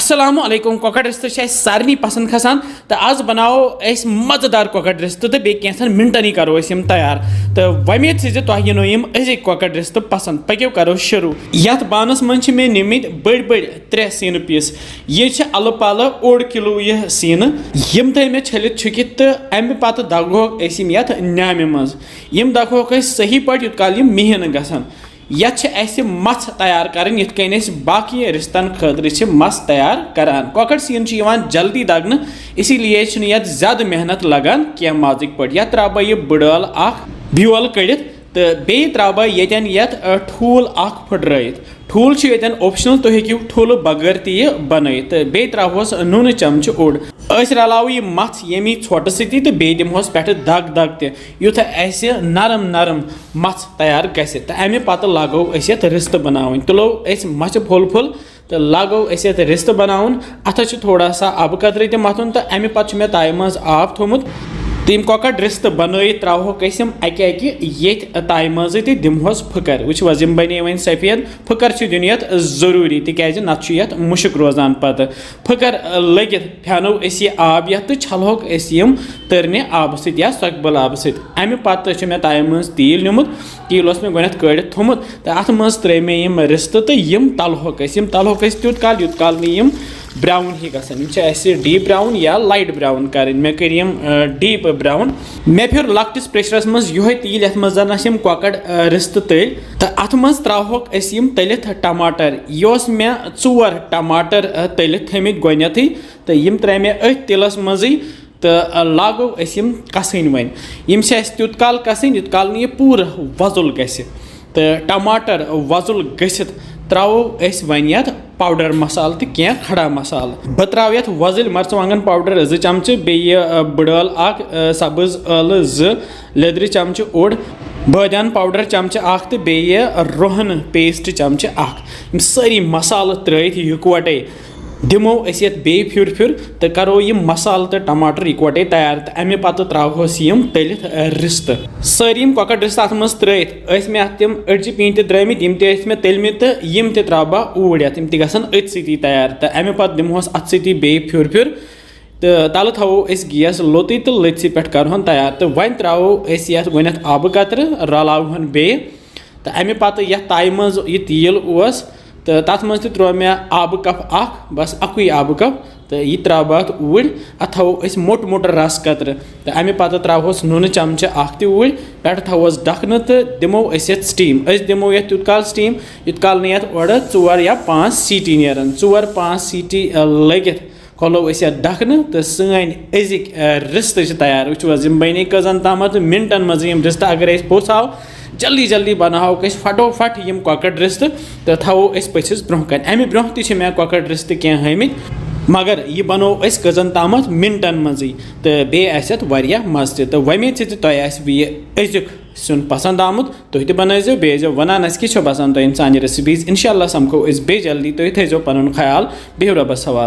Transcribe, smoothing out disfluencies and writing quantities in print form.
अस्सलामु अलैकुम कोकर रिश्ते सारे पसंद खसान तो आज बनाओ मजेदार कोकर रिश्ते तो बेन मिनटन करो तैयार तो वमेद से तुम यनो अजिक कोकर रिश्ते पसंद पको करो शुरू यथ बानस मज मे निमित बड़ बड़ 3 सीन पीस यह अल पल 1 किलो यह सीन यम थे मे छलित छुकित तो अमे पत दगोक यथ न्याम मज यम दगोक सही पे यूत काल मिहिन गसान ये मछ तैयार कर बाकी रिश्तन खतर मछ तैयार करान कोकर सीन जल्दी दगन इसीलिए ज़्यादा मेहनत लगान क्या माजिक पे ये त्रा बह यह बड़ल ब्योल कड़ित तो बे त्रा बह ये ठूल फुट ठूल ऑप्शनल तुम हेकू ठूल बगैर तह बन तो बे त्रोस नून चमच ओड़ रलाव यह मछ यमी छोट सती तो बे दिमोस पे दग दग तुथ नरम नरम मछ तैयार गि तो अमे पत लगो रिस्त बनावन तुलो मछ फुल फुल तो लगो रिस्त बनावन अत थोड़ा सा अब कतर तह मथुन तो अमे पे मे ताय मज आब थोमुत तम कोकर रिस्त बन त्रोक अकि ये ताय मज दिमोस फकर वुच यम बने वन सफेद फकर दिन ये जरूरी तिज नत मुश्क रोजान पत फकर लगित फेनो यह आब ये तो छलोक तरने आब सत सकबल आब सत अमे पे मे ताय मज तील निमुत तील मे गो कड़ित थोमुत तो अत मज त्रे मे रिस्त तो तलहोक तुत काल नी ब्राउन ही गसन डीप ब्राउन या लाइट ब्राउन कर मे कर डीप ब्राउन मे फिर लकटिस प्रेशरस मज यो तील ये मज कोकर रिस्त तल तो अत मज त्रोक तलित टमाटर यह मे 4 टमाटर तलित थमित गोथ तो यम त्रे मे अथ तिलस मज तो लागो कसन वन यम तुत काल कसन यूत काल यह पूर वजुल गि तो टमाटर वजुल गसित त्रो वन ये पाउडर मसाल तो क्या खड़ा मसाल बह त्रा ये वजुल मरचवांगन पाउडर 2 चमच बे बड़ल सब्ज ٲलہٕ 2 लेदर चमच ओड़ बदियान पाउडर चमच तो बे रोहन पेस्ट चमच सारी मसाल त्रित इकवटे दिमो बे फिर तो करो यह मसाल तो टमाटर इकवटे तैयार तो अमे पे त्रोस तलित रिस्त सारी कोकर रिस्त अत मज त्रित मे तम अड़ि पीन द्रमित मे तलमित तो यम त्रा बह ऊर ये तम गसन अथ सती तैयार तो अमे पे दिमोस अत सती बे फिर तो तल थो गैस लोत तो लथसी पे करहन तैयार तो वन त्रो गो आब कतर रलावन बे तो अमे पे ये ताय मज यह तील तो तथ मज त्रो मे आब कप बस अकुई आब कप तो यह त्रा बह ऊर अत थो मोट मोट रस कतर तो अमे पे त्रोस नून चमच ऊर पे थोस डखन तो दिमो स्टीम दिमो ये तुत काल स्टीम यूत काल नी 4 या 5 सीटी नेरन 4-5 सीटी लगित खोलो डखन तो सन अजिक रिस्त तैयार वो बने कजन तम मिनटन मज रिस्त अगर पोस आव जल्दी जल्दी बनाओ फटोफट यम कोकर रिस्त तो थो पचिस ब्रोह कन अमे ब्रोह ते मे कोकर रिस्त क्या हमित मगर यह बनो कजन तम मिनटन मज तो बे मज तो वमेद से तुम यह अजुक सुन पसंद आमुत तुम तो बनजो बे वनान क्या बसान तुम सान रेसिपीज इंशाल्लाह समखो बे जल्दी तुम थो पन ख्याल बिहु रबस हवाल।